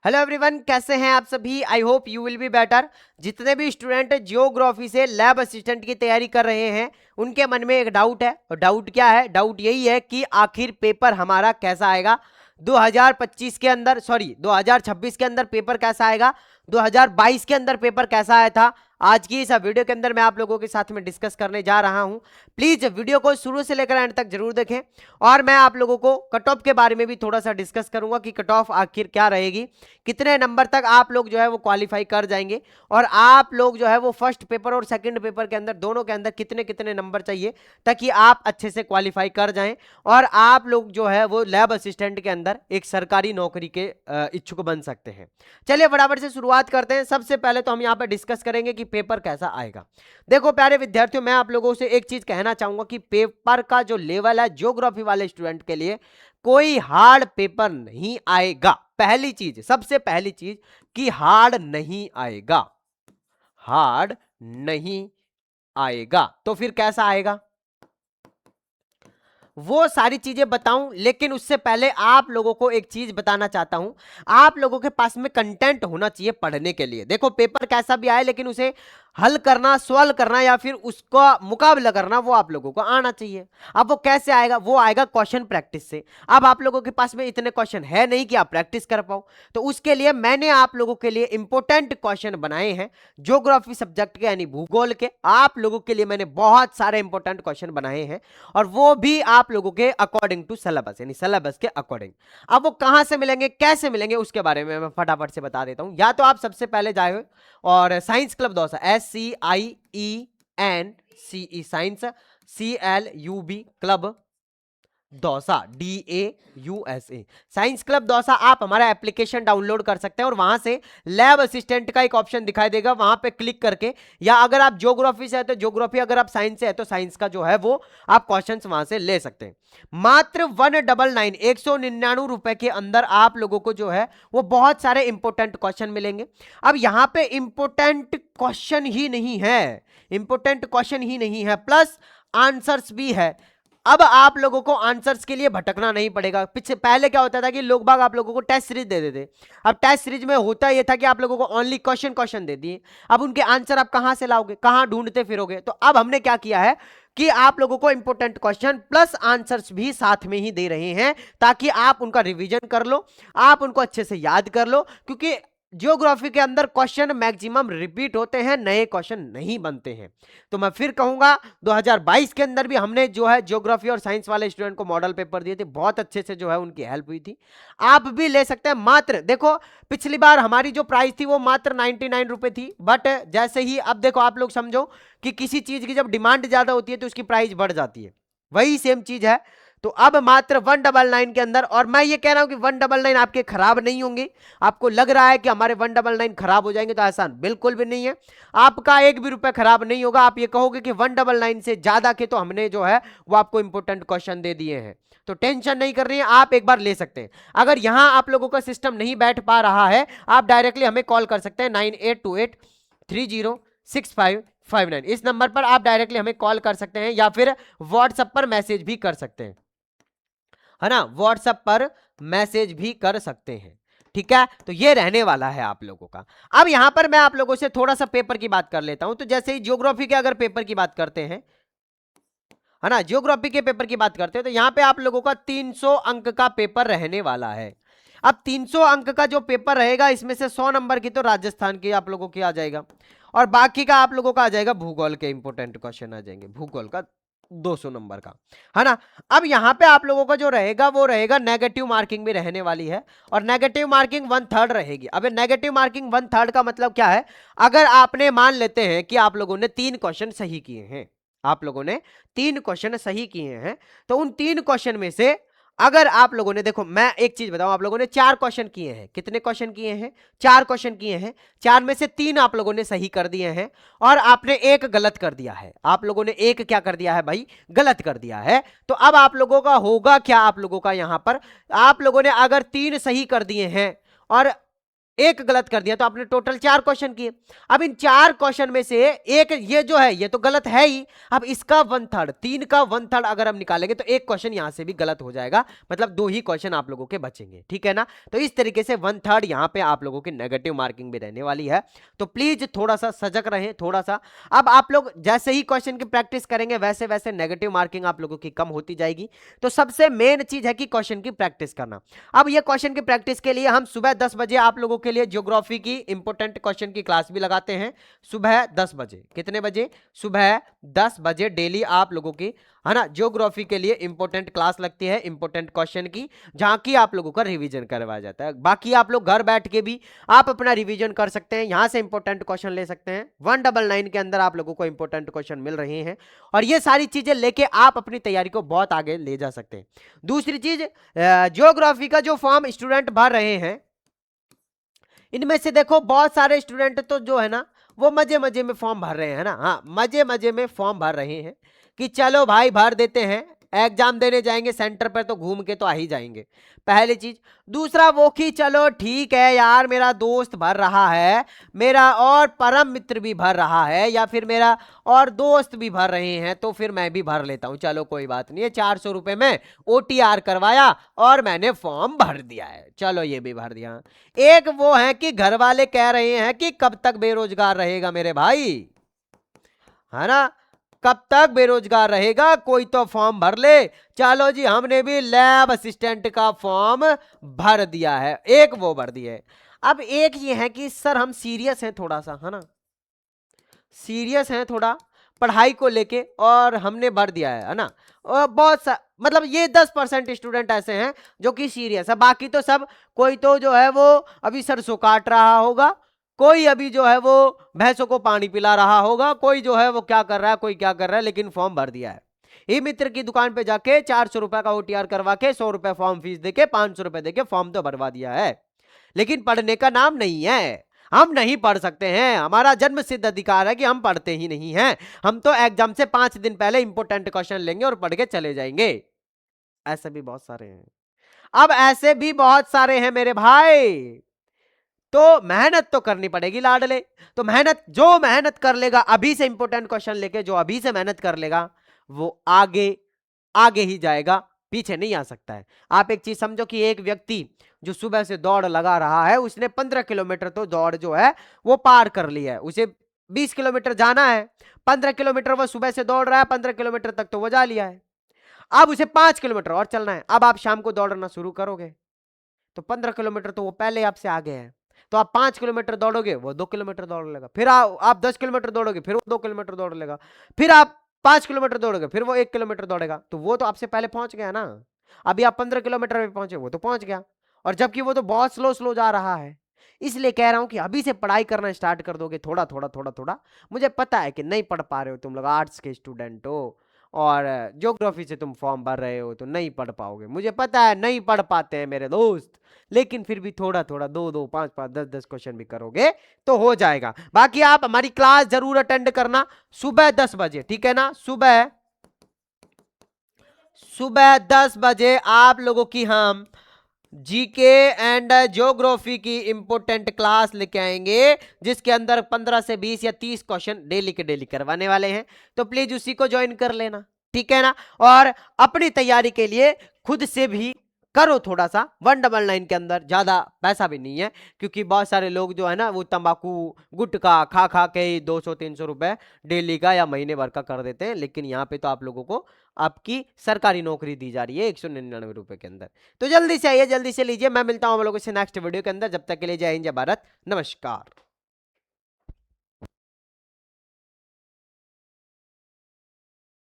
Hello everyone, कैसे हैं आप सभी। I hope you will be better. जितने भी स्टूडेंट जियोग्राफी से लैब असिस्टेंट की तैयारी कर रहे हैं उनके मन में एक डाउट है। और डाउट क्या है? डाउट यही है कि आखिर पेपर हमारा कैसा आएगा 2025 के अंदर, सॉरी 2026 के अंदर पेपर कैसा आएगा, 2022 के अंदर पेपर कैसा आया था। आज की इस वीडियो के अंदर मैं आप लोगों के साथ में डिस्कस करने जा रहा हूं। प्लीज वीडियो को शुरू से लेकर एंड तक जरूर देखें। और मैं आप लोगों को कट ऑफ के बारे में भी थोड़ा सा डिस्कस करूंगा कि कट ऑफ आखिर क्या रहेगी, कितने नंबर तक आप लोग जो है वो क्वालिफाई कर जाएंगे, और आप लोग जो है वो फर्स्ट पेपर और सेकंड पेपर के अंदर दोनों के अंदर कितने कितने नंबर चाहिए ताकि आप अच्छे से क्वालिफाई कर जाएं और आप लोग जो है वो लैब असिस्टेंट के अंदर एक सरकारी नौकरी के इच्छुक बन सकते हैं। चलिए फटाफट से शुरुआत करते हैं। सबसे पहले तो हम यहाँ पर डिस्कस करेंगे कि पेपर कैसा आएगा। देखो प्यारे विद्यार्थियों, मैं आप लोगों से एक चीज कहना चाहूंगा कि पेपर का जो लेवल है ज्योग्राफी वाले स्टूडेंट के लिए कोई हार्ड पेपर नहीं आएगा। पहली चीज, सबसे पहली चीज कि हार्ड नहीं आएगा, हार्ड नहीं आएगा। तो फिर कैसा आएगा वो सारी चीजें बताऊं, लेकिन उससे पहले आप लोगों को एक चीज बताना चाहता हूं। आप लोगों के पास में कंटेंट होना चाहिए पढ़ने के लिए। देखो पेपर कैसा भी आए लेकिन उसे हल करना, सॉल्व करना या फिर उसका मुकाबला करना वो आप लोगों को आना चाहिए। अब वो कैसे आएगा? वो आएगा क्वेश्चन प्रैक्टिस से। अब आप लोगों के पास में इतने क्वेश्चन है नहीं कि आप प्रैक्टिस कर पाओ, तो उसके लिए मैंने आप लोगों के लिए इंपॉर्टेंट क्वेश्चन बनाए हैं ज्योग्राफी सब्जेक्ट के यानी भूगोल के। आप लोगों के लिए मैंने बहुत सारे इंपॉर्टेंट क्वेश्चन बनाए हैं और वो भी आप लोगों के अकॉर्डिंग टू सिलेबस यानी सिलेबस के अकॉर्डिंग। अब वो कहां से मिलेंगे, कैसे मिलेंगे, उसके बारे में मैं फटाफट से बता देता हूं। या तो आप सबसे पहले जाए और science club Dausa, SCIENCE science CLUB club Dausa DAUSA science club Dausa, आप हमारा एप्लीकेशन डाउनलोड कर सकते हैं और वहां से लैब असिस्टेंट का एक ऑप्शन दिखाई देगा, वहां पे क्लिक करके, या अगर आप ज्योग्राफी से है तो ज्योग्राफी, अगर आप साइंस से है तो साइंस का जो है वो आप क्वेश्चंस वहां से ले सकते हैं। मात्र 199 रुपए के अंदर आप लोगों को जो है वो बहुत सारे इंपोर्टेंट क्वेश्चन मिलेंगे। अब यहां पे इंपोर्टेंट क्वेश्चन ही नहीं है, इंपोर्टेंट क्वेश्चन ही नहीं है, प्लस आंसर्स भी है। अब आप लोगों को आंसर्स के लिए भटकना नहीं पड़ेगा। पीछे पहले क्या होता था कि लोग बाग आप लोगों को टेस्ट सीरीज दे देते। अब टेस्ट सीरीज में होता यह था कि आप लोगों को ओनली क्वेश्चन क्वेश्चन दे दिए, अब उनके आंसर आप कहां से लाओगे, कहां ढूंढते फिरोगे। तो अब हमने क्या किया है कि आप लोगों को इंपोर्टेंट क्वेश्चन प्लस आंसर्स भी साथ में ही दे रहे हैं ताकि आप उनका रिवीजन कर लो, आप उनको अच्छे से याद कर लो, क्योंकि ज्योग्राफी के अंदर क्वेश्चन मैक्सिमम रिपीट होते हैं, नए क्वेश्चन नहीं बनते हैं। तो मैं फिर कहूंगा 2022 के अंदर भी हमने जो है ज्योग्राफी और साइंस वाले स्टूडेंट को मॉडल पेपर दिए थे, बहुत अच्छे से जो है उनकी हेल्प हुई थी। आप भी ले सकते हैं। मात्र देखो पिछली बार हमारी जो प्राइस थी वो मात्र 99 रुपए थी, बट जैसे ही अब देखो आप लोग समझो कि किसी चीज की जब डिमांड ज्यादा होती है तो उसकी प्राइस बढ़ जाती है, वही सेम चीज है। तो अब मात्र 199 के अंदर, और मैं ये कह रहा हूं कि 199 आपके खराब नहीं होंगे। आपको लग रहा है कि हमारे 199 खराब हो जाएंगे, तो ऐसा बिल्कुल भी नहीं है। आपका एक भी रुपए खराब नहीं होगा। आप ये कहोगे कि 199 से ज्यादा के तो हमने जो है वो आपको इंपोर्टेंट क्वेश्चन दे दिए हैं, तो टेंशन नहीं कर रही है, आप एक बार ले सकते हैं। अगर यहां आप लोगों का सिस्टम नहीं बैठ पा रहा है, आप डायरेक्टली हमें कॉल कर सकते हैं 9828306559। इस नंबर पर आप डायरेक्टली हमें कॉल कर सकते हैं या फिर व्हाट्सएप पर मैसेज भी कर सकते हैं, है ना, व्हाट्सएप पर मैसेज भी कर सकते हैं। ठीक है, तो ये रहने वाला है आप लोगों का। अब यहां पर मैं आप लोगों से थोड़ा सा पेपर की बात कर लेता हूं। तो जैसे ही ज्योग्राफी के अगर पेपर की बात करते हैं, है ना, ज्योग्राफी के पेपर की बात करते हैं, तो यहां पे आप लोगों का 300 अंक का पेपर रहने वाला है। अब 300 अंक का जो पेपर रहेगा, इसमें से 100 नंबर की तो राजस्थान की आप लोगों की आ जाएगा और बाकी का आप लोगों का आ जाएगा भूगोल के इंपोर्टेंट क्वेश्चन आ जाएंगे, भूगोल का 200 नंबर का, है ना। अब यहां पे आप लोगों का जो रहेगा वो रहेगा नेगेटिव मार्किंग भी रहने वाली है, और नेगेटिव मार्किंग 1/3 रहेगी। अब नेगेटिव मार्किंग 1/3 का मतलब क्या है? अगर आपने मान लेते हैं कि आप लोगों ने 3 क्वेश्चन सही किए हैं, आप लोगों ने 3 क्वेश्चन सही किए हैं, तो उन 3 क्वेश्चन में से अगर आप लोगों ने, देखो मैं एक चीज बताऊं, आप लोगों ने 4 क्वेश्चन किए हैं। कितने क्वेश्चन किए हैं? 4 क्वेश्चन किए हैं। 4 में से 3 आप लोगों ने सही कर दिए हैं और आपने एक गलत कर दिया है। आप लोगों ने एक क्या कर दिया है भाई? गलत कर दिया है। तो अब आप लोगों का होगा क्या? आप लोगों का यहां पर, आप लोगों ने अगर 3 सही कर दिए हैं और एक गलत कर दिया तो आपने टोटल 4 क्वेश्चन किए। अब इन 4 क्वेश्चन में से एक ये जो है ये तो गलत है ही, अब इसका 1/3, 3 का 1/3 अगर हम निकालेंगे तो एक क्वेश्चन यहां से भी गलत हो जाएगा, मतलब 2 ही क्वेश्चन आप लोगों के बचेंगे, ठीक है ना। तो इस तरीके से 1/3 यहां पे आप लोगों की नेगेटिव मार्किंग भी रहने वाली है, तो प्लीज थोड़ा सा सजग रहें, थोड़ा सा। अब आप लोग जैसे ही क्वेश्चन की प्रैक्टिस करेंगे वैसे वैसे नेगेटिव मार्किंग आप लोगों की कम होती जाएगी। तो सबसे मेन चीज है कि क्वेश्चन की प्रैक्टिस करना। अब ये क्वेश्चन की प्रैक्टिस के लिए हम सुबह 10 बजे आप लोगों के लिए ज्योग्राफी की इंपॉर्टेंट क्वेश्चन की क्लास भी लगाते हैं, सुबह 10 बजे। कितने बजे? सुबह 10 बजे डेली आप लोगों की, है ना, ज्योग्राफी के लिए इंपॉर्टेंट क्लास लगती है इंपॉर्टेंट क्वेश्चन की, जहां की आप लोगों का रिवीजन करवाया जाता है। बाकी आप लोग घर बैठ के भी आप अपना रिवीजन कर सकते हैं, यहां से इंपॉर्टेंट क्वेश्चन ले सकते हैं। 199 के अंदर आप लोगों को इंपॉर्टेंट क्वेश्चन मिल रहे हैं, और ये सारी चीजें लेके आप अपनी तैयारी को बहुत आगे ले जा सकते हैं। दूसरी चीज, ज्योग्राफी का जो फॉर्म स्टूडेंट भर रहे हैं, इनमें से देखो बहुत सारे स्टूडेंट तो जो है ना वो मजे मजे में फॉर्म भर रहे हैं ना, हाँ मजे मजे में फॉर्म भर रहे हैं कि चलो भाई भर देते हैं, एग्जाम देने जाएंगे सेंटर पर तो घूम के तो आ ही जाएंगे, पहली चीज। दूसरा वो कि चलो ठीक है यार, मेरा दोस्त भर रहा है, मेरा और परम मित्र भी भर रहा है, या फिर मेरा और दोस्त भी भर रहे हैं, तो फिर मैं भी भर लेता हूं, चलो कोई बात नहीं है, 400 रुपए में OTR करवाया और मैंने फॉर्म भर दिया है, चलो ये भी भर दिया। एक वो है कि घर वाले कह रहे हैं कि कब तक बेरोजगार रहेगा मेरे भाई, है ना, कब तक बेरोजगार रहेगा, कोई तो फॉर्म भर ले। चलो जी, हमने भी लैब असिस्टेंट का फॉर्म भर दिया है, एक वो भर दिया है। अब एक ये है कि सर हम सीरियस हैं थोड़ा सा, है ना, सीरियस हैं थोड़ा पढ़ाई को लेके, और हमने भर दिया है ना। और बहुत सा मतलब ये 10% स्टूडेंट ऐसे हैं जो कि सीरियस है, बाकी तो सब, कोई तो जो है वो अभी सरसों काट रहा होगा, कोई अभी जो है वो भैंसों को पानी पिला रहा होगा, कोई जो है वो क्या कर रहा है, कोई क्या कर रहा है, लेकिन फॉर्म भर दिया है। ई मित्र की दुकान पे जाके 400 रुपए का OTR करवा के 100 रुपए फॉर्म फीस देके 500 रुपए देके फॉर्म तो भरवा दिया है, लेकिन पढ़ने का नाम नहीं है। हम नहीं पढ़ सकते हैं, हमारा जन्म सिद्ध अधिकार है कि हम पढ़ते ही नहीं हैं। हम तो एग्जाम से 5 दिन पहले इंपॉर्टेंट क्वेश्चन लेंगे और पढ़ के चले जाएंगे। ऐसे भी बहुत सारे हैं, अब ऐसे भी बहुत सारे हैं मेरे भाई, तो मेहनत तो करनी पड़ेगी लाडले। तो मेहनत, जो मेहनत कर लेगा अभी से इंपॉर्टेंट क्वेश्चन लेके, जो अभी से मेहनत कर लेगा वो आगे आगे ही जाएगा, पीछे नहीं आ सकता है। आप एक चीज समझो कि एक व्यक्ति जो सुबह से दौड़ लगा रहा है, उसने 15 किलोमीटर तो दौड़ जो है वो पार कर लिया है, उसे 20 किलोमीटर जाना है, 15 किलोमीटर वो सुबह से दौड़ रहा है, 15 किलोमीटर तक तो वो जा लिया है, अब उसे 5 किलोमीटर और चलना है। अब आप शाम को दौड़ना शुरू करोगे तो 15 किलोमीटर तो वो पहले आपसे आगे है, तो आप 5 किलोमीटर दौड़ोगे वो 2 किलोमीटर दौड़ लेगा, फिर आप 10 किलोमीटर दौड़ोगे फिर वो 2 किलोमीटर दौड़ लेगा, फिर आप 5 किलोमीटर दौड़ोगे फिर वो 1 किलोमीटर दौड़ेगा, तो वो तो आपसे पहले पहुंच गया ना। अभी आप 15 किलोमीटर पे पहुंचे, वो तो पहुंच गया, और जबकि वो तो बहुत स्लो स्लो जा रहा है। इसलिए कह रहा हूं कि अभी से पढ़ाई करना स्टार्ट कर दोगे, थोड़ा थोड़ा थोड़ा थोड़ा। मुझे पता है कि नहीं पढ़ पा रहे हो, तुम लोग आर्ट्स के स्टूडेंट हो और ज्योग्राफी से तुम फॉर्म भर रहे हो, तो नहीं पढ़ पाओगे, मुझे पता है नहीं पढ़ पाते हैं मेरे दोस्त, लेकिन फिर भी थोड़ा थोड़ा 2-2 5-5 10-10 क्वेश्चन भी करोगे तो हो जाएगा। बाकी आप हमारी क्लास जरूर अटेंड करना सुबह 10 बजे, ठीक है ना, सुबह 10 बजे आप लोगों की हम जीके एंड ज्योग्राफी की इंपोर्टेंट क्लास लेके आएंगे, जिसके अंदर 15 से 20 या 30 क्वेश्चन डेली के डेली करवाने वाले हैं, तो प्लीज उसी को ज्वाइन कर लेना, ठीक है ना। और अपनी तैयारी के लिए खुद से भी करो थोड़ा सा, 199 के अंदर ज्यादा पैसा भी नहीं है, क्योंकि बहुत सारे लोग जो है ना वो तंबाकू गुटखा खा खा के 200-300 रुपए डेली का या महीने भर का कर देते हैं, लेकिन यहाँ पे तो आप लोगों को आपकी सरकारी नौकरी दी जा रही है 199 रुपए के अंदर। तो जल्दी से आइए, जल्दी से लीजिए, मैं मिलता हूँ आप लोगों से नेक्स्ट वीडियो के अंदर, जब तक के लिए जय हिंद जय भारत, नमस्कार।